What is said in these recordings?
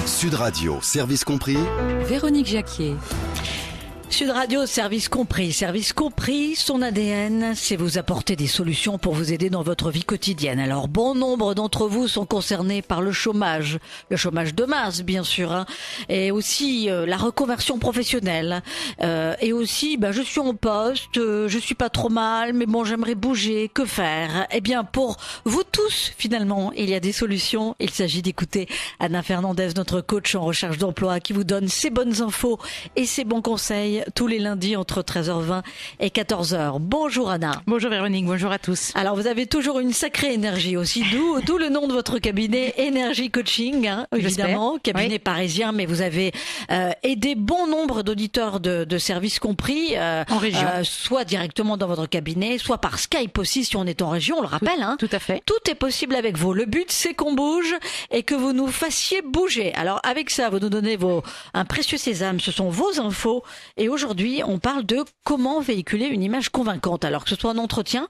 Sud Radio, service compris. Véronique Jacquier. Sud Radio, service compris, son ADN, c'est vous apporter des solutions pour vous aider dans votre vie quotidienne. Alors, bon nombre d'entre vous sont concernés par le chômage de masse, bien sûr, et aussi la reconversion professionnelle, et aussi, je suis en poste, je suis pas trop mal, mais bon, j'aimerais bouger, que faire? Eh bien, pour vous tous, finalement, il y a des solutions. Il s'agit d'écouter Anna Fernandez, notre coach en recherche d'emploi, qui vous donne ses bonnes infos et ses bons conseils tous les lundis entre 13h20 et 14h. Bonjour Anna. Bonjour Véronique, bonjour à tous. Alors vous avez toujours une sacrée énergie aussi, d'où le nom de votre cabinet, Énergie Coaching, évidemment, cabinet parisien, mais vous avez aidé bon nombre d'auditeurs de services compris, en région, soit directement dans votre cabinet, soit par Skype aussi si on est en région, on le rappelle. Tout à fait. Tout est possible avec vous. Le but c'est qu'on bouge et que vous nous fassiez bouger. Alors avec ça, vous nous donnez un précieux sésame, ce sont vos infos. Et aujourd'hui, on parle de comment véhiculer une image convaincante, alors que ce soit en entretien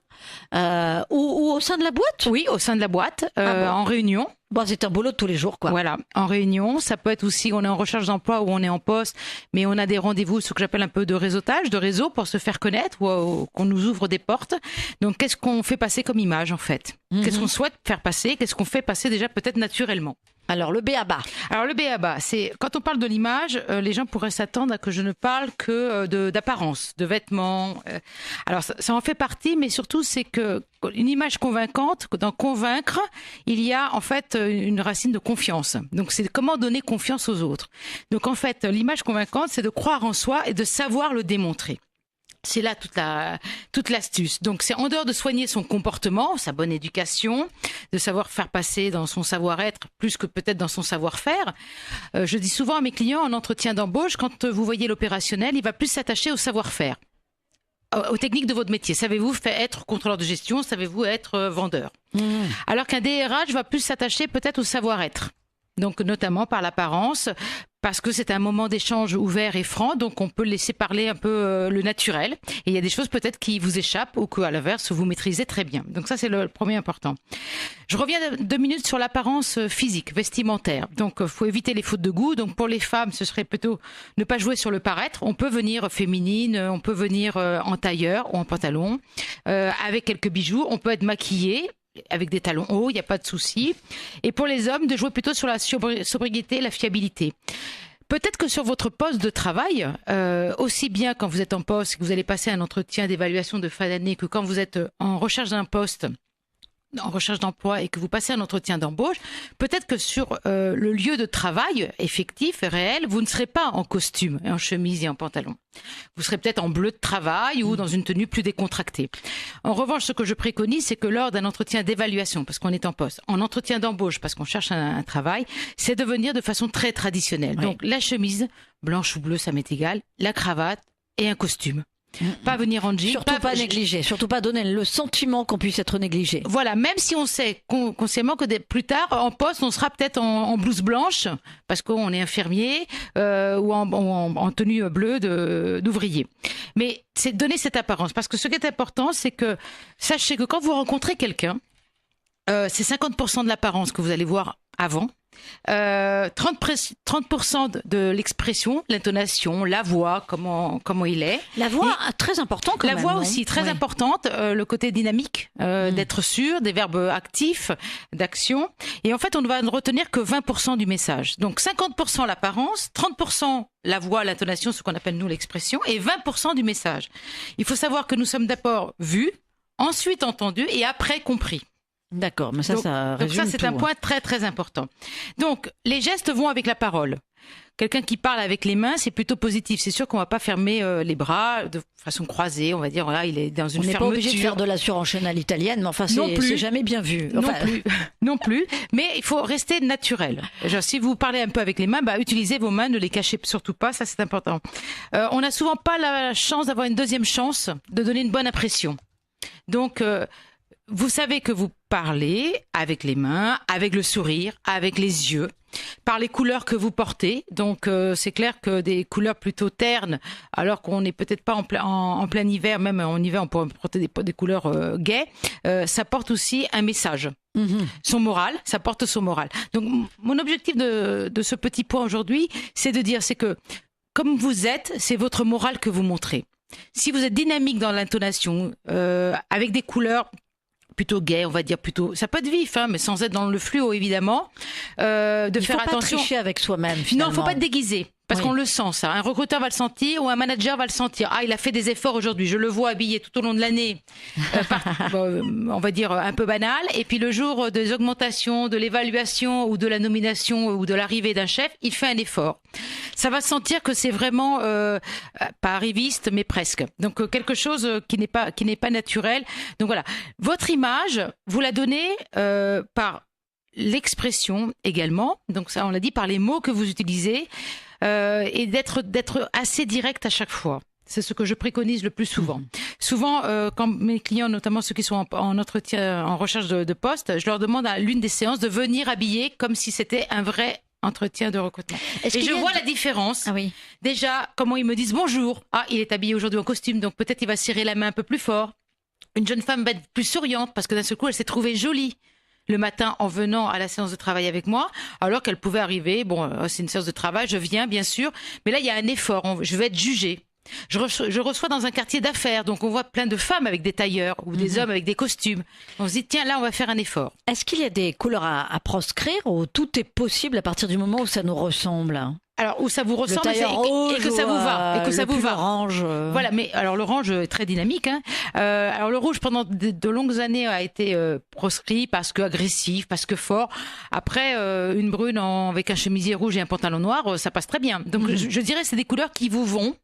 ou au sein de la boîte. Oui, au sein de la boîte, en réunion. Bon, c'est un boulot de tous les jours, quoi. Voilà, en réunion. Ça peut être aussi, on est en recherche d'emploi ou on est en poste, mais on a des rendez-vous, ce que j'appelle un peu de réseautage, de réseau pour se faire connaître ou qu'on nous ouvre des portes. Donc, qu'est-ce qu'on fait passer comme image, en fait? Qu'est-ce qu'on souhaite faire passer? Qu'est-ce qu'on fait passer déjà peut-être naturellement? Alors, le b.a.-ba. Alors, le b.a.-ba, c'est quand on parle de l'image, les gens pourraient s'attendre à que je ne parle que d'apparence, de vêtements. Alors, ça en fait partie, mais surtout, c'est que une image convaincante, dans convaincre, il y a en fait une racine de confiance. Donc, c'est comment donner confiance aux autres. Donc, en fait, l'image convaincante, c'est de croire en soi et de savoir le démontrer. C'est là toute l'astuce. Donc, c'est en dehors de soigner son comportement, sa bonne éducation, de savoir faire passer dans son savoir-être plus que peut-être dans son savoir-faire. Je dis souvent à mes clients en entretien d'embauche, quand vous voyez l'opérationnel, il va plus s'attacher au savoir-faire, aux techniques de votre métier. Savez-vous être contrôleur de gestion? Savez-vous être vendeur? Alors qu'un DRH va plus s'attacher peut-être au savoir-être. Donc, notamment par l'apparence, parce que c'est un moment d'échange ouvert et franc, donc on peut laisser parler un peu le naturel. Et il y a des choses peut-être qui vous échappent ou qu'à l'inverse, vous maîtrisez très bien. Donc ça, c'est le premier important. Je reviens 2 minutes sur l'apparence physique, vestimentaire. Donc, faut éviter les fautes de goût. Donc, pour les femmes, ce serait plutôt ne pas jouer sur le paraître. On peut venir féminine, on peut venir en tailleur ou en pantalon, avec quelques bijoux. On peut être maquillée avec des talons hauts, il n'y a pas de souci. Et pour les hommes, de jouer plutôt sur la sobriété, la fiabilité. Peut-être que sur votre poste de travail, aussi bien quand vous êtes en poste, que vous allez passer un entretien d'évaluation de fin d'année, que quand vous êtes en recherche d'un poste, en recherche d'emploi et que vous passez un entretien d'embauche, peut-être que sur le lieu de travail effectif et réel, vous ne serez pas en costume, en chemise et en pantalon. Vous serez peut-être en bleu de travail ou dans une tenue plus décontractée. En revanche, ce que je préconise, c'est que lors d'un entretien d'évaluation, parce qu'on est en poste, en entretien d'embauche, parce qu'on cherche un travail, c'est de venir de façon très traditionnelle. Oui. Donc la chemise, blanche ou bleue, ça m'est égal, la cravate et un costume. Pas venir en jean. Surtout pas négliger, surtout pas donner le sentiment qu'on puisse être négligé. Voilà, même si on sait consciemment que plus tard, en poste, on sera peut-être en blouse blanche, parce qu'on est infirmier, ou en tenue bleue d'ouvrier. Mais c'est donner cette apparence, parce que ce qui est important, c'est que sachez que quand vous rencontrez quelqu'un, c'est 50% de l'apparence que vous allez voir avant. 30% de l'expression, l'intonation, la voix, comment il est. La voix, très important quand même. La voix aussi, très importante, le côté dynamique, d'être sûr, des verbes actifs, d'action. Et en fait, on ne va ne retenir que 20% du message. Donc 50% l'apparence, 30% la voix, l'intonation, ce qu'on appelle nous l'expression, et 20% du message. Il faut savoir que nous sommes d'abord vus, ensuite entendus et après compris. D'accord, mais ça résume donc ça, c'est tout, un point très, très important. Donc, les gestes vont avec la parole. Quelqu'un qui parle avec les mains, c'est plutôt positif. C'est sûr qu'on va pas fermer les bras de façon croisée. On va dire, voilà, il est dans une fermeture. On n'est pas obligé de faire de la surenchaîne à l'italienne, mais enfin, c'est jamais bien vu. Enfin... Non plus. Mais il faut rester naturel. Genre, si vous parlez un peu avec les mains, utilisez vos mains, ne les cachez surtout pas. Ça, c'est important. On n'a souvent pas la chance d'avoir une deuxième chance de donner une bonne impression. Donc, vous savez que vous parlez avec les mains, avec le sourire, avec les yeux, par les couleurs que vous portez. Donc c'est clair que des couleurs plutôt ternes, alors qu'on n'est peut-être pas en plein hiver, même en hiver on pourrait porter des couleurs gaies, ça porte aussi un message. Son moral, ça porte son moral. Donc mon objectif de ce petit point aujourd'hui, c'est de dire, c'est que comme vous êtes, c'est votre morale que vous montrez. Si vous êtes dynamique dans l'intonation, avec des couleurs plutôt gaies, on va dire plutôt, ça peut être vif, mais sans être dans le fluo évidemment. Il faire faut pas tricher avec soi-même. Non, il faut pas être déguisé. Parce qu'on le sent, ça. Un recruteur va le sentir ou un manager va le sentir. Ah, il a fait des efforts aujourd'hui. Je le vois habillé tout au long de l'année. On va dire un peu banal. Et puis le jour des augmentations, de l'évaluation ou de la nomination ou de l'arrivée d'un chef, il fait un effort. Ça va sentir que c'est vraiment pas arriviste, mais presque. Donc quelque chose qui n'est pas naturel. Donc voilà. Votre image, vous la donnez par l'expression également. Donc ça, on l'a dit, par les mots que vous utilisez. Et d'être assez direct à chaque fois. C'est ce que je préconise le plus souvent. Souvent, quand mes clients, notamment ceux qui sont en entretien, en recherche de poste, je leur demande à l'une des séances de venir habillés comme si c'était un vrai entretien de recrutement. Et je vois la différence. Ah oui. Déjà, comment ils me disent bonjour. Ah, il est habillé aujourd'hui en costume, donc peut-être il va serrer la main un peu plus fort. Une jeune femme va être plus souriante parce que d'un seul coup, elle s'est trouvée jolie le matin en venant à la séance de travail avec moi, alors qu'elle pouvait arriver, c'est une séance de travail, je viens bien sûr, mais là il y a un effort, je vais être jugée. Je reçois dans un quartier d'affaires, donc on voit plein de femmes avec des tailleurs ou des hommes avec des costumes. On se dit tiens, là on va faire un effort. Est-ce qu'il y a des couleurs à proscrire ou tout est possible à partir du moment où ça nous ressemble ? Alors où ça vous ressemble et que ça vous va, et que ça vous va. Orange. Voilà, mais alors l'orange est très dynamique. Alors le rouge pendant de longues années a été proscrit parce que agressif, parce que fort. Après une brune avec un chemisier rouge et un pantalon noir, ça passe très bien. Donc je dirais c'est des couleurs qui vous vont.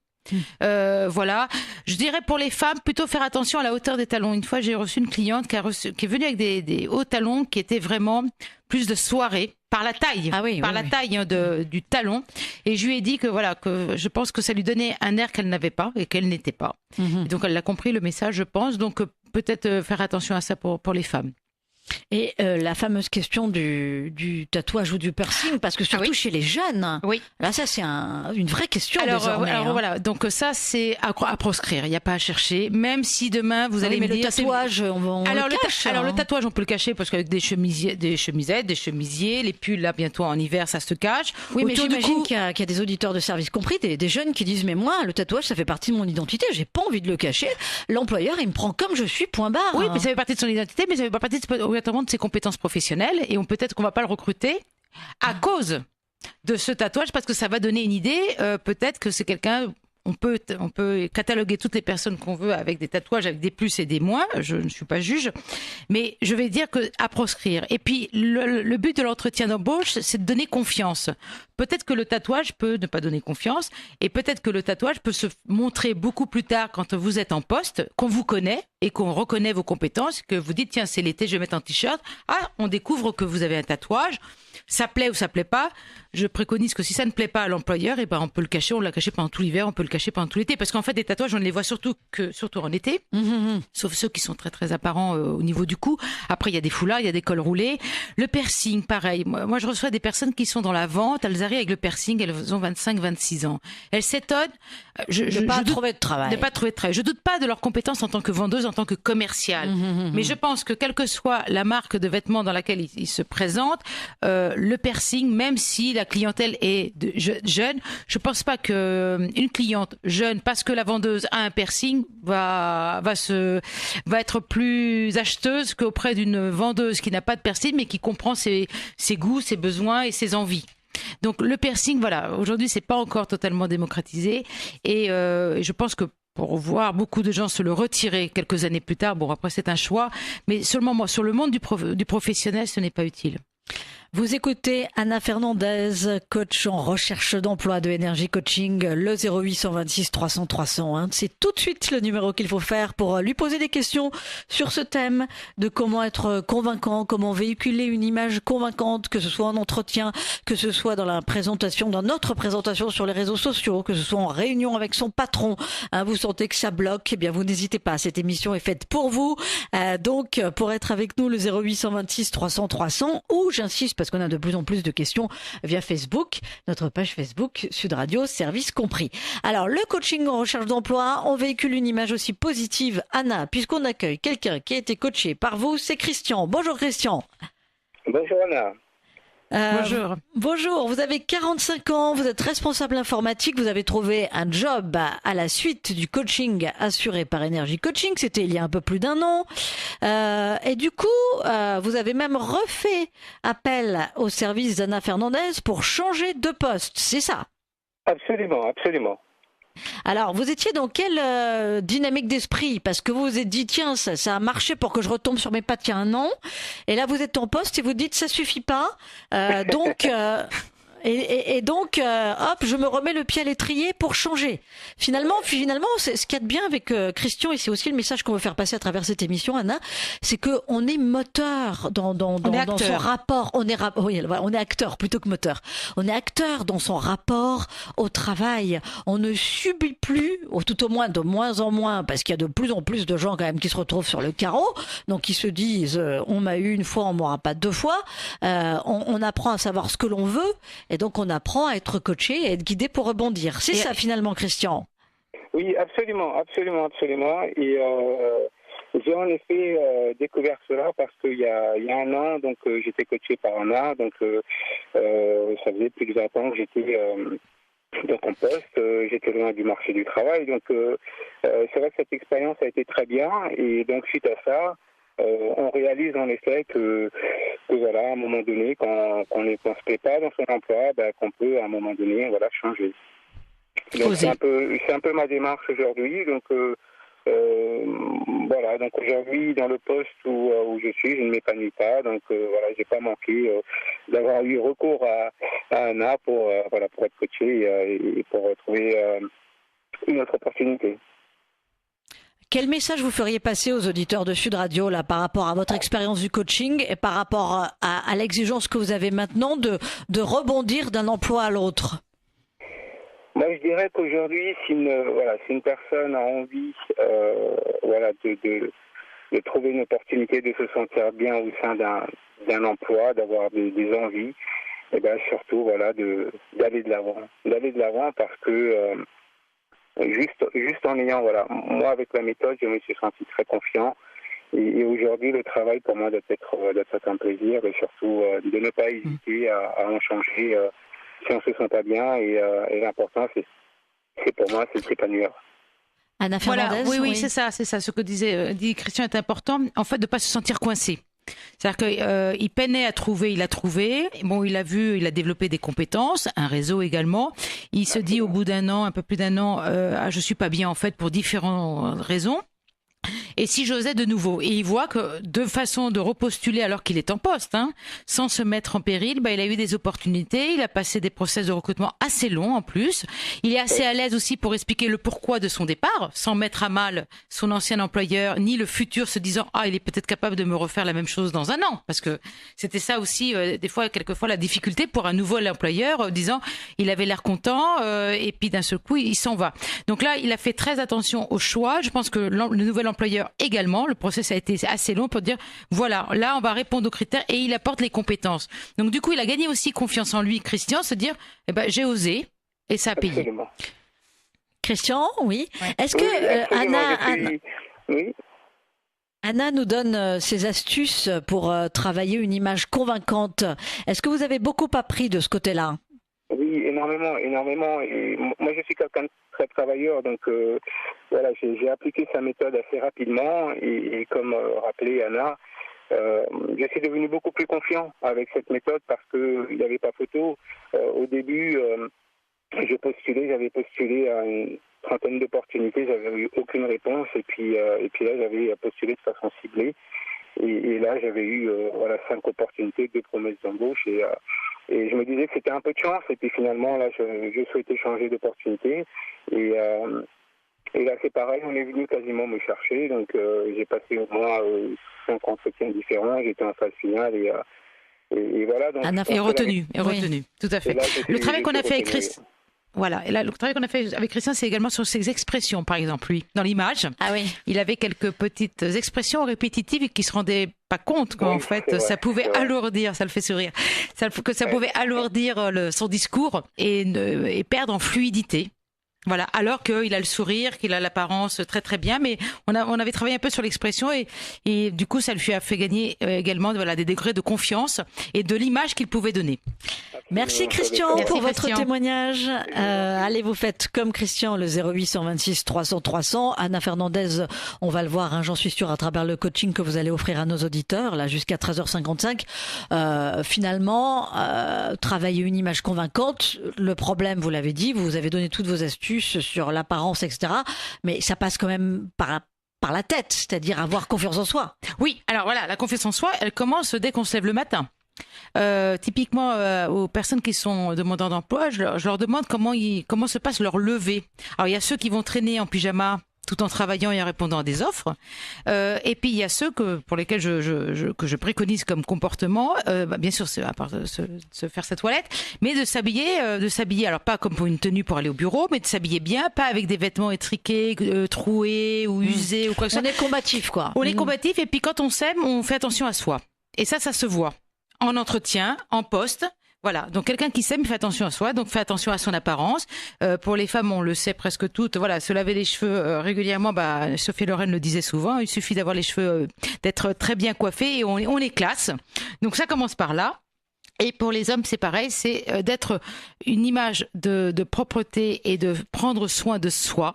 Voilà, je dirais pour les femmes plutôt faire attention à la hauteur des talons. Une fois j'ai reçu une cliente qui est venue avec des hauts talons qui étaient vraiment plus de soirée par la taille, taille du talon, et je lui ai dit que voilà, que je pense que ça lui donnait un air qu'elle n'avait pas et qu'elle n'était pas. Et donc elle a compris le message, je pense, donc peut-être faire attention à ça pour les femmes. Et la fameuse question du tatouage ou du piercing, parce que surtout chez les jeunes, là ça c'est une vraie question désormais. Alors voilà, donc ça c'est à proscrire, il n'y a pas à chercher, même si demain vous allez me dire... le tatouage, on le cache. Alors le tatouage on peut le cacher parce qu'avec des chemisettes, des chemisiers, les pulls là bientôt en hiver ça se cache. Oui, mais j'imagine qu'il y a des auditeurs de service compris, des jeunes qui disent mais moi le tatouage ça fait partie de mon identité, j'ai pas envie de le cacher, l'employeur il me prend comme je suis, point barre. Oui, mais ça fait partie de son identité, mais ça fait pas partie de ses compétences professionnelles, et peut-être qu'on va pas le recruter à cause de ce tatouage, parce que ça va donner une idée, peut-être que c'est quelqu'un, on peut cataloguer toutes les personnes qu'on veut avec des tatouages, avec des plus et des moins, je ne suis pas juge, mais je vais dire que à proscrire. Et puis le but de l'entretien d'embauche, c'est de donner confiance. Peut-être que le tatouage peut ne pas donner confiance, et peut-être que le tatouage peut se montrer beaucoup plus tard quand vous êtes en poste, qu'on vous connaît et qu'on reconnaît vos compétences, que vous dites tiens c'est l'été, je vais mettre un t-shirt, on découvre que vous avez un tatouage, ça plaît ou ça plaît pas. Je préconise que si ça ne plaît pas à l'employeur, on peut le cacher, on l'a caché pendant tout l'hiver, on peut le cacher pendant tout l'été, parce qu'en fait des tatouages on ne les voit surtout en été, sauf ceux qui sont très très apparents au niveau du cou. Après il y a des foulards, il y a des cols roulés, le piercing pareil. Moi je reçois des personnes qui sont dans la vente, elles arrivent avec le piercing, elles ont 25-26 ans, elles s'étonnent de ne pas trouver de travail. Je doute pas de leurs compétences en tant que vendeuse, en tant que commerciale, mais je pense que quelle que soit la marque de vêtements dans laquelle ils se présentent, le piercing, même si la clientèle est jeune, je pense pas que une cliente jeune, parce que la vendeuse a un piercing, va être plus acheteuse qu'auprès d'une vendeuse qui n'a pas de piercing mais qui comprend ses goûts, ses besoins et ses envies. Donc le piercing, voilà, aujourd'hui c'est pas encore totalement démocratisé, et je pense que pour voir beaucoup de gens se le retirer quelques années plus tard, après c'est un choix, mais seulement sur le monde du professionnel ce n'est pas utile. Vous écoutez Anna Fernandez, coach en recherche d'emploi de Énergie Coaching, le 0826 300 301. C'est tout de suite le numéro qu'il faut faire pour lui poser des questions sur ce thème de comment être convaincant, comment véhiculer une image convaincante, que ce soit en entretien, que ce soit dans la présentation, dans notre présentation sur les réseaux sociaux, que ce soit en réunion avec son patron. Vous sentez que ça bloque, eh bien vous n'hésitez pas. Cette émission est faite pour vous. Donc pour être avec nous, le 0826 300 300, ou j'insiste parce qu'on a de plus en plus de questions via Facebook, notre page Facebook Sud Radio, service compris. Alors, le coaching en recherche d'emploi, on véhicule une image aussi positive. Anna, puisqu'on accueille quelqu'un qui a été coaché par vous, c'est Christian. Bonjour Christian. Bonjour Anna. Bonjour. Bonjour, vous avez 45 ans, vous êtes responsable informatique, vous avez trouvé un job à la suite du coaching assuré par Énergie Coaching, c'était il y a un peu plus d'un an. Et du coup, vous avez même refait appel au service d'Anna Fernandez pour changer de poste, c'est ça? Absolument, absolument. Alors, vous étiez dans quelle dynamique d'esprit? Parce que vous vous êtes dit, tiens, ça a marché pour que je retombe sur mes pattes il y a un an. Et là, vous êtes en poste et vous dites, ça suffit pas. Donc, hop, je me remets le pied à l'étrier pour changer. Finalement, c'est ce qu'il y a de bien avec Christian, et c'est aussi le message qu'on veut faire passer à travers cette émission, Anna, c'est que on est moteur dans son rapport. On est acteur plutôt que moteur. On est acteur dans son rapport au travail. On ne subit plus, ou tout au moins de moins en moins, parce qu'il y a de plus en plus de gens quand même qui se retrouvent sur le carreau, donc qui se disent, on m'a eu une fois, on m'aura pas deux fois. On apprend à savoir ce que l'on veut. Et donc, on apprend à être coaché et à être guidé pour rebondir. C'est ça, finalement, Christian? Oui, absolument, absolument, absolument. Et j'ai en effet découvert cela parce qu'il y a un an, donc j'étais coaché par Anna. Donc, ça faisait plus de 20 ans que j'étais en poste. J'étais loin du marché du travail. Donc, c'est vrai que cette expérience a été très bien. Et donc, suite à ça, on réalise en effet que voilà, à un moment donné, quand on ne se plaît pas dans son emploi, qu'on peut à un moment donné, voilà, changer. Donc c'est un peu ma démarche aujourd'hui. Donc voilà, donc aujourd'hui dans le poste où je suis, je ne m'épanouis pas. Donc voilà, j'ai pas manqué d'avoir eu recours à Anna pour être coaché et pour trouver une autre opportunité. Quel message vous feriez passer aux auditeurs de Sud Radio là, par rapport à votre expérience du coaching et par rapport à l'exigence que vous avez maintenant de rebondir d'un emploi à l'autre? Moi, je dirais qu'aujourd'hui, si une personne a envie de trouver une opportunité de se sentir bien au sein d'un emploi, d'avoir des envies, et surtout d'aller de l'avant parce que juste en ayant, moi avec la méthode, je me suis senti très confiant. Et aujourd'hui, le travail pour moi doit être un plaisir et surtout de ne pas hésiter à en changer si on se sent pas bien. Et l'important, c'est pour moi, c'est de s'épanouir. Anna Fernandez, voilà, oui, c'est ça. Ce que dit Christian est important. En fait, de ne pas se sentir coincé. C'est-à-dire qu'il peinait à trouver, il a trouvé. Bon, il a développé des compétences, un réseau également. Il se dit au bout d'un an, un peu plus d'un an, je suis pas bien en fait pour différentes raisons. Et si j'osais de nouveau, et il voit que de façon de repostuler alors qu'il est en poste, sans se mettre en péril, il a eu des opportunités, il a passé des process de recrutement assez longs en plus. Il est assez à l'aise aussi pour expliquer le pourquoi de son départ, sans mettre à mal son ancien employeur, ni le futur, se disant il est peut-être capable de me refaire la même chose dans un an, parce que c'était ça aussi quelquefois la difficulté pour un nouvel employeur, disant il avait l'air content et puis d'un seul coup il s'en va. Donc là, il a fait très attention au choix. Je pense que le nouvel employeur également, le process a été assez long pour dire voilà, là on va répondre aux critères et il apporte les compétences. Donc du coup, il a gagné aussi confiance en lui, Christian, se dire j'ai osé et ça a payé. Absolument. Christian, oui. Ouais. Est-ce que Anna nous donne ses astuces pour travailler une image convaincante. Est-ce que vous avez beaucoup appris de ce côté-là? Oui, énormément. Et moi, je suis quelqu'un de très travailleur, donc j'ai appliqué sa méthode assez rapidement. Et comme rappelé Anna, je suis devenu beaucoup plus confiant avec cette méthode parce qu'il n'y avait pas photo. Au début, j'avais postulé à une trentaine d'opportunités, j'avais eu aucune réponse. Et puis là, j'avais postulé de façon ciblée. Et là, j'avais eu 5 opportunités, 2 promesses d'embauche. Et je me disais que c'était un peu de chance. Et puis finalement, là, je souhaitais changer d'opportunité. Et là, c'est pareil, on est venu quasiment me chercher. Donc, j'ai passé au moins 5 entretiens différents. J'étais en phase finale. Et voilà. Donc, et retenu, tout à fait. Là, le travail qu'on a fait avec Christian... Voilà, et là, le travail qu'on a fait avec Christian, c'est également sur ses expressions, par exemple, lui, dans l'image. Ah oui. Il avait quelques petites expressions répétitives et qui se rendaient pas compte qu'en fait, ça pouvait alourdir, ça le fait sourire, que ça pouvait alourdir son discours et perdre en fluidité. Voilà, alors qu'il a le sourire, qu'il a l'apparence très très bien, mais on avait travaillé un peu sur l'expression et du coup ça lui a fait gagner également des degrés de confiance et de l'image qu'il pouvait donner. Merci Christian pour votre Christian. témoignage. Allez, vous faites comme Christian, le 0826 300 300. Anna Fernandez, on va le voir, hein, j'en suis sûre, à travers le coaching que vous allez offrir à nos auditeurs, là jusqu'à 13h55. Finalement, travailler une image convaincante. Le problème, vous l'avez dit, vous avez donné toutes vos astuces sur l'apparence, etc. Mais ça passe quand même par la tête, c'est-à-dire avoir confiance en soi. Oui, alors voilà, la confiance en soi, elle commence dès qu'on se lève le matin. Typiquement aux personnes qui sont demandeurs d'emploi, je leur demande comment se passe leur lever. Alors il y a ceux qui vont traîner en pyjama tout en travaillant et en répondant à des offres, et puis il y a ceux pour lesquels que je préconise comme comportement, bien sûr à part se faire sa toilette, mais de s'habiller alors pas comme pour une tenue pour aller au bureau, mais de s'habiller bien, pas avec des vêtements étriqués, troués ou usés ou quoi que ce soit. On est combatif, quoi. On est combatif, et puis quand on s'aime, on fait attention à soi, et ça se voit en entretien, en poste. Voilà, donc quelqu'un qui s'aime fait attention à soi, donc fait attention à son apparence. Pour les femmes, on le sait presque toutes, voilà, se laver les cheveux régulièrement, Sophie Loren le disait souvent, il suffit d'avoir les cheveux, d'être très bien coiffés et on les classe. Donc ça commence par là. Et pour les hommes, c'est pareil, c'est d'être une image de propreté et de prendre soin de soi.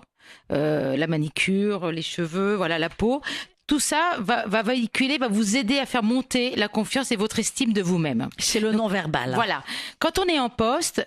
La manicure, les cheveux, voilà, la peau. Tout ça va véhiculer, va vous aider à faire monter la confiance et votre estime de vous-même. C'est le non-verbal. Voilà. Quand on est en poste,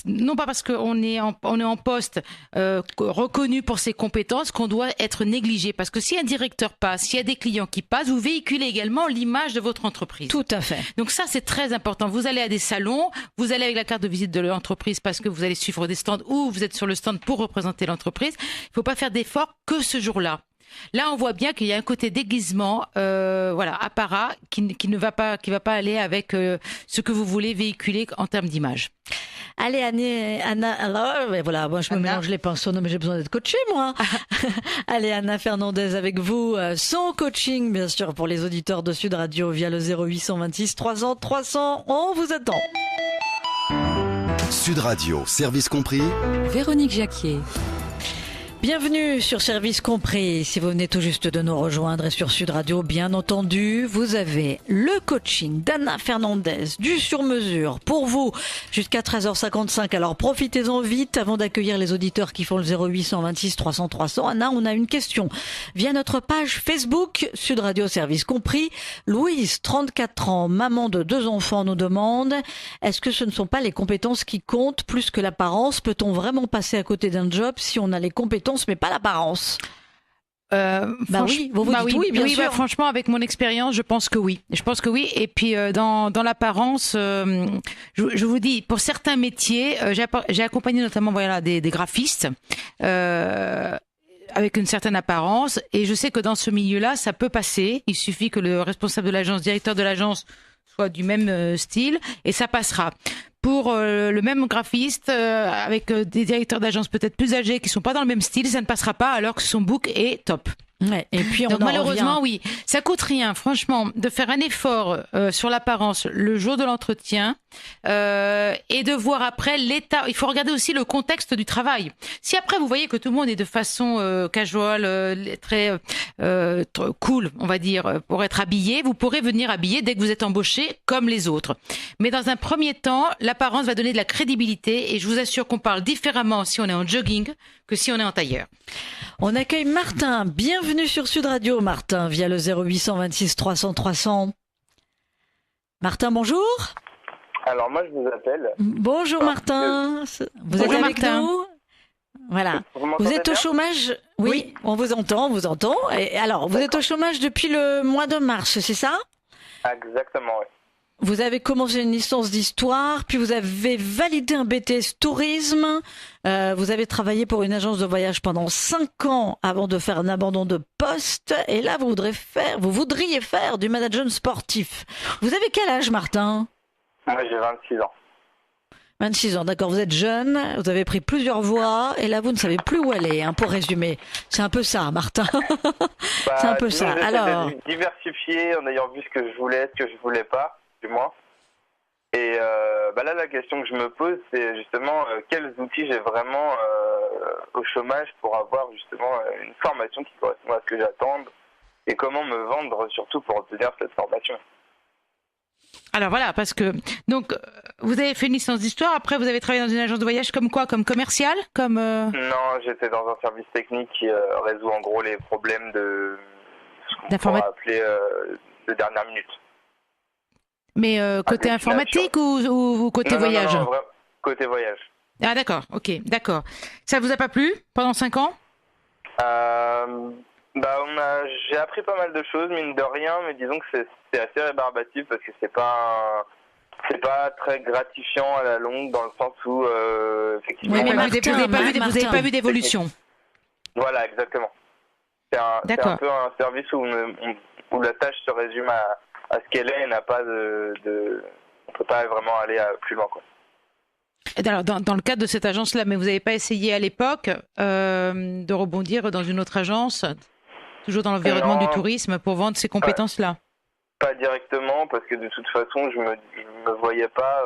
non pas parce qu'on est en poste reconnu pour ses compétences qu'on doit être négligé. Parce que si un directeur passe, s'il y a des clients qui passent, vous véhiculez également l'image de votre entreprise. Tout à fait. Donc ça, c'est très important. Vous allez à des salons, vous allez avec la carte de visite de l'entreprise parce que vous allez suivre des stands ou vous êtes sur le stand pour représenter l'entreprise. Il ne faut pas faire d'efforts que ce jour-là. Là, on voit bien qu'il y a un côté déguisement, apparat, qui ne va pas aller avec ce que vous voulez véhiculer en termes d'image. Allez, Anna, alors, voilà, moi je me mélange les pinceaux, non mais j'ai besoin d'être coachée, moi. Allez, Anna Fernandez avec vous, son coaching, bien sûr, pour les auditeurs de Sud Radio via le 0826 300 300. On vous attend. Sud Radio, service compris. Véronique Jacquier. Bienvenue sur Service Compris. Si vous venez tout juste de nous rejoindre et sur Sud Radio, bien entendu, vous avez le coaching d'Anna Fernandez, du sur-mesure pour vous jusqu'à 13h55. Alors profitez-en vite avant d'accueillir les auditeurs qui font le 0826 300 300. Anna, on a une question via notre page Facebook Sud Radio Service Compris. Louise, 34 ans, maman de 2 enfants, nous demande: est-ce que ce ne sont pas les compétences qui comptent plus que l'apparence? Peut-on vraiment passer à côté d'un job si on a les compétences mais pas l'apparence? Oui, bien sûr. Franchement, avec mon expérience, je pense que oui. Et puis dans l'apparence, je vous dis, pour certains métiers, j'ai accompagné notamment des graphistes avec une certaine apparence, et je sais que dans ce milieu-là, ça peut passer. Il suffit que le responsable de l'agence, directeur de l'agence, soit du même style, et ça passera. Pour le même graphiste, avec des directeurs d'agence peut-être plus âgés qui sont pas dans le même style, ça ne passera pas alors que son book est top. Ouais, et puis donc malheureusement, oui, ça coûte rien, franchement, de faire un effort sur l'apparence le jour de l'entretien et de voir après l'état. Il faut regarder aussi le contexte du travail. Si après vous voyez que tout le monde est de façon casual, très cool, on va dire, pour être habillé, vous pourrez venir habillé dès que vous êtes embauché comme les autres. Mais dans un premier temps, l'apparence va donner de la crédibilité, et je vous assure qu'on parle différemment si on est en jogging que si on est en tailleur. On accueille Martin. Bienvenue sur Sud Radio, Martin, via le 0826 300 300. Martin, bonjour. Alors moi, je vous appelle. Bonjour Martin. Vous êtes avec nous? Voilà. Vous m'entendez Vous êtes au bien ? chômage? Oui, on vous entend, on vous entend. Et alors, vous êtes au chômage depuis le mois de mars, c'est ça? Exactement, oui. Vous avez commencé une licence d'histoire, puis vous avez validé un BTS tourisme. Vous avez travaillé pour une agence de voyage pendant 5 ans avant de faire un abandon de poste. Et là, vous voudriez faire du management sportif. Vous avez quel âge, Martin? Moi, j'ai 26 ans. 26 ans, d'accord. Vous êtes jeune, vous avez pris plusieurs voies, et là, vous ne savez plus où aller, hein, pour résumer. C'est un peu ça, Martin. C'est un peu disons ça. que j'essaie Alors, de diversifier en ayant vu ce que je voulais, ce que je voulais pas, du moins. Et là, la question que je me pose, c'est justement quels outils j'ai vraiment au chômage pour avoir justement une formation qui correspond à ce que j'attends et comment me vendre surtout pour obtenir cette formation. Alors voilà, parce que donc vous avez fait une licence d'histoire, après vous avez travaillé dans une agence de voyage comme quoi? Comme commercial? Non, j'étais dans un service technique qui résout en gros les problèmes de ce qu'on pourrait appeler de dernière minute. Mais côté informatique ou côté voyage? Non, côté voyage. Ah d'accord, ok, d'accord. Ça vous a pas plu pendant 5 ans? J'ai appris pas mal de choses, mine de rien, mais disons que c'est assez rébarbatif parce que c'est pas très gratifiant à la longue dans le sens où effectivement. Oui, mais vous n'avez pas vu d'évolution. Voilà, exactement. C'est un peu un service où la tâche se résume à ce qu'elle est et n'a pas on peut pas vraiment aller plus loin, quoi. Alors, dans le cadre de cette agence-là, mais vous n'avez pas essayé à l'époque de rebondir dans une autre agence, toujours dans l'environnement du tourisme, pour vendre ces compétences-là? Pas directement, parce que de toute façon, je me voyais pas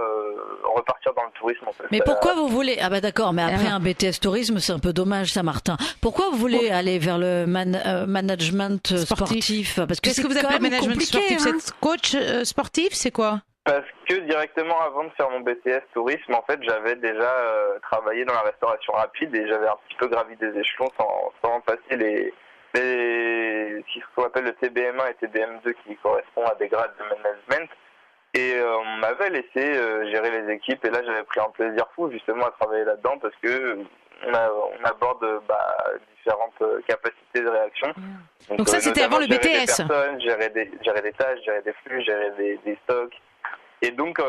repartir dans le tourisme. En fait. Mais pourquoi vous voulez... Ah bah d'accord, mais après un BTS tourisme, c'est un peu dommage ça, Martin. Pourquoi vous voulez aller vers le management sportif? Parce que qu'est-ce que vous appelez management sportif? C'est coach sportif, c'est quoi? Parce que directement avant de faire mon BTS tourisme, en fait, j'avais déjà travaillé dans la restauration rapide et j'avais un petit peu gravi des échelons sans passer ce qu'on appelle le TBM1 et TBM2 qui correspond à des grades de management. Et on m'avait laissé gérer les équipes et là j'avais pris un plaisir fou justement à travailler là-dedans parce que on aborde différentes capacités de réaction. Donc ça c'était avant le BTS. Gérer des tâches, gérer des flux, gérer des stocks. Et donc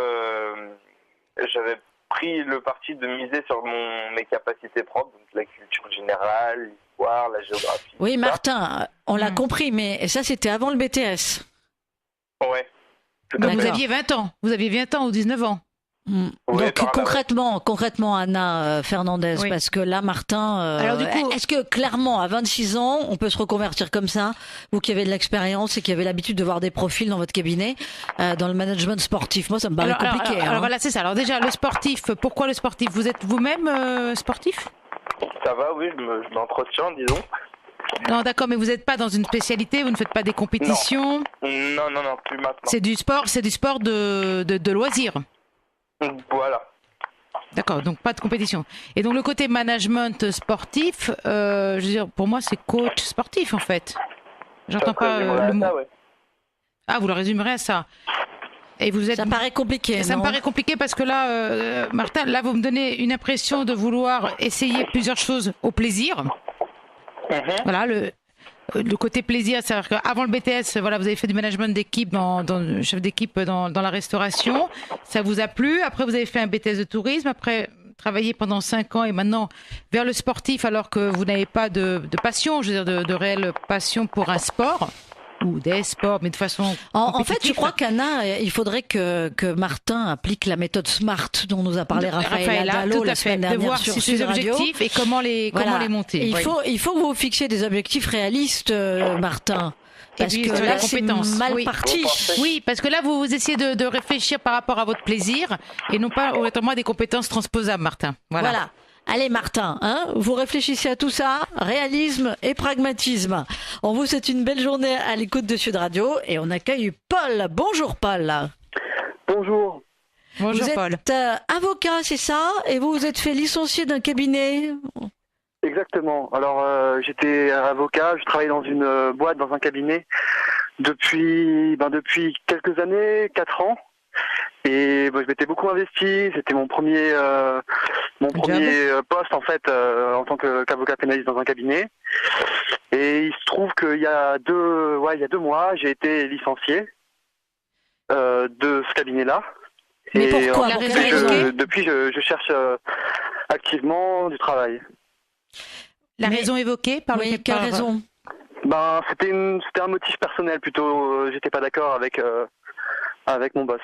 j'avais pris le parti de miser sur mes capacités propres, donc la culture générale, l'histoire, la géographie. Oui, Martin, on l'a compris, mais ça c'était avant le BTS. Ouais. Donc vous aviez 20 ans, vous aviez 20 ans ou 19 ans. Oui, donc concrètement, Anna Fernandez, oui. Parce que là, Martin, alors, du coup, est-ce que clairement, à 26 ans, on peut se reconvertir comme ça, vous qui avez de l'expérience et qui avez l'habitude de voir des profils dans votre cabinet, dans le management sportif? Moi, ça me paraît compliqué. Alors voilà, c'est ça. Alors déjà, le sportif, pourquoi le sportif? Vous êtes vous-même sportif? Ça va, oui, je m'entretiens, disons. Non, d'accord, mais vous n'êtes pas dans une spécialité, vous ne faites pas des compétitions? Non, plus maintenant. C'est du sport de loisirs. Voilà. D'accord, donc pas de compétition. Et donc le côté management sportif, je veux dire, pour moi c'est coach sportif en fait. J'entends pas le mot. Ça, ouais. Ah, vous le résumerez à ça. Et vous êtes... Ça paraît compliqué. Ça me paraît compliqué parce que là, Martin, là vous me donnez une impression de vouloir essayer plusieurs choses au plaisir. Voilà, le côté plaisir, c'est-à-dire qu'avant le BTS, voilà, vous avez fait du management d'équipe, chef d'équipe dans la restauration. Ça vous a plu. Après, vous avez fait un BTS de tourisme. Après, travaillé pendant 5 ans et maintenant vers le sportif, alors que vous n'avez pas de passion, je veux dire, de réelle passion pour un sport. Ou des sports, mais de façon en fait, je crois qu'Anna, il faudrait que Martin applique la méthode SMART dont nous a parlé Raphaël Adalo la semaine dernière, de voir sur Sud Radio. Objectifs et comment les monter. Il faut que vous fixiez des objectifs réalistes, Martin. Parce que là, c'est mal parti. Oui, parce que là, vous essayez de réfléchir par rapport à votre plaisir et non pas autrement à des compétences transposables, Martin. Voilà. Allez Martin, vous réfléchissez à tout ça, réalisme et pragmatisme. On vous souhaite une belle journée à l'écoute de Sud Radio et on accueille Paul. Bonjour Paul. Bonjour. Bonjour Paul. Vous êtes avocat, c'est ça? Et vous vous êtes fait licencier d'un cabinet? Exactement. Alors j'étais avocat, je travaillais dans une boîte, dans un cabinet depuis quelques années, 4 ans. Et je m'étais beaucoup investi, c'était mon premier Mon Un premier poste, en fait, en tant qu'avocat pénaliste dans un cabinet. Et il se trouve qu'il y a 2 mois, j'ai été licencié de ce cabinet-là. Mais et pourquoi La raison depuis, je cherche activement du travail. La raison évoquée par Oui, quelle raison? Ben, c'était un motif personnel plutôt. J'étais pas d'accord avec mon boss.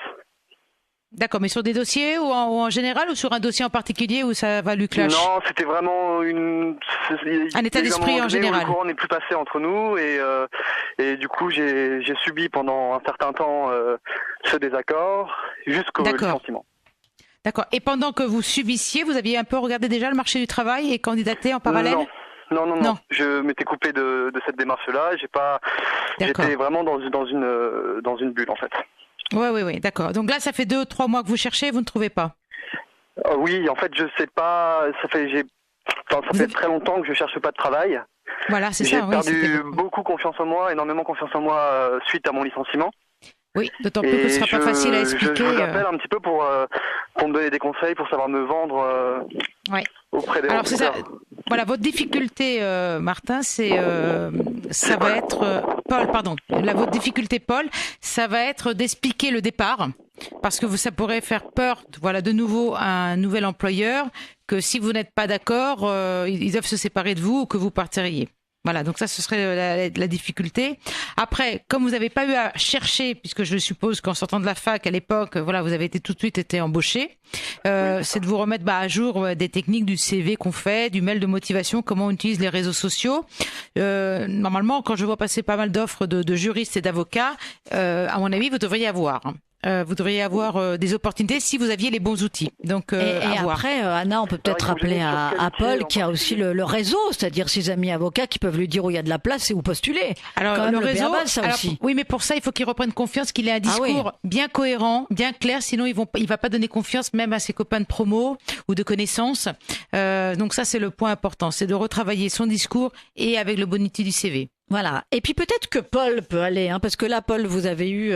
D'accord, mais sur des dossiers ou en général ou sur un dossier en particulier où ça va lui clash? Non, c'était vraiment Un état d'esprit en général. Le courant n'est plus passé entre nous et du coup j'ai subi pendant un certain temps ce désaccord jusqu'au licenciement. D'accord. Et pendant que vous subissiez, vous aviez un peu regardé déjà le marché du travail et candidaté en parallèle? Non. Je m'étais coupé de cette démarche-là. J'étais vraiment dans une bulle en fait. Oui, d'accord. Donc là, ça fait 2-3 mois que vous cherchez, vous ne trouvez pas? Oui, en fait, je sais pas. Ça fait très longtemps que je cherche pas de travail. Voilà, c'est ça. J'ai perdu beaucoup confiance en moi, énormément confiance en moi suite à mon licenciement. Oui, d'autant plus que ce sera pas facile à expliquer. Je vous appelle un petit peu pour me donner des conseils, pour savoir me vendre auprès des Alors c'est ça. recruteurs. Voilà, votre difficulté, Martin, ça va être Paul, pardon. Votre difficulté, Paul, ça va être d'expliquer le départ, parce que ça pourrait faire peur, voilà, de nouveau à un nouvel employeur, que si vous n'êtes pas d'accord, ils doivent se séparer de vous ou que vous partiriez. Voilà, donc ça, ce serait la difficulté. Après, comme vous n'avez pas eu à chercher, puisque je suppose qu'en sortant de la fac à l'époque, voilà, vous avez tout de suite été embauché, c'est de vous remettre à jour des techniques du CV qu'on fait, du mail de motivation, comment on utilise les réseaux sociaux. Normalement, quand je vois passer pas mal d'offres de juristes et d'avocats, à mon avis, vous devriez avoir. Vous devriez avoir des opportunités si vous aviez les bons outils. Donc, et après, Anna, on peut peut-être rappeler à Paul qu'il y a aussi le réseau, c'est-à-dire ses amis avocats qui peuvent lui dire où il y a de la place et où postuler. Alors, le réseau, aussi. Oui, mais pour ça, il faut qu'il reprenne confiance, qu'il ait un discours bien cohérent, bien clair, sinon il va pas donner confiance même à ses copains de promo ou de connaissances. Donc ça, c'est le point important, c'est de retravailler son discours et avec le bon outil du CV. Voilà. Et puis peut-être que Paul peut aller, parce que là, Paul, vous avez eu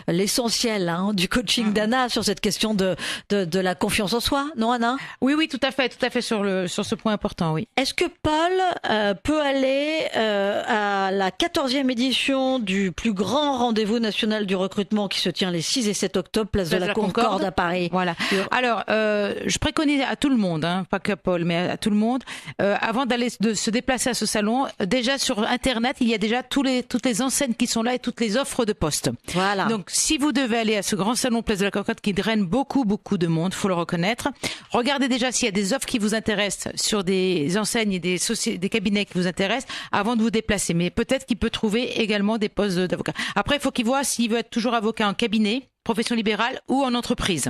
l'essentiel du coaching d'Anna sur cette question de la confiance en soi, non, Anna? Oui, tout à fait sur ce point important, oui. Est-ce que Paul peut aller à la 14e édition du plus grand rendez-vous national du recrutement qui se tient les 6 et 7 octobre, place de la Concorde à Paris? Voilà. Alors, je préconise à tout le monde, pas que à Paul, mais à tout le monde, avant de se déplacer à ce salon, déjà sur Internet, il y a déjà toutes les enseignes qui sont là et toutes les offres de postes. Voilà. Donc, si vous devez aller à ce grand salon Place de la Concorde qui draine beaucoup de monde, faut le reconnaître, regardez déjà s'il y a des offres qui vous intéressent sur des enseignes et des cabinets qui vous intéressent avant de vous déplacer. Mais peut-être qu'il peut trouver également des postes d'avocat. Après, il faut qu'il voit s'il veut être toujours avocat en cabinet, profession libérale ou en entreprise.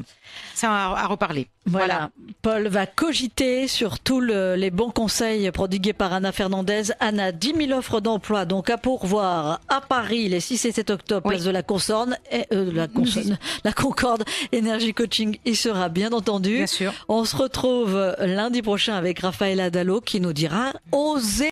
Ça à reparler. Voilà. Paul va cogiter sur tous les bons conseils prodigués par Anna Fernandez. Anna, 10 000 offres d'emploi, donc à pourvoir à Paris les 6 et 7 octobre, place de la Concorde, la Concorde, Énergie Coaching y sera bien entendu. Bien sûr. On se retrouve lundi prochain avec Raphaël Adalo qui nous dira « Osez ».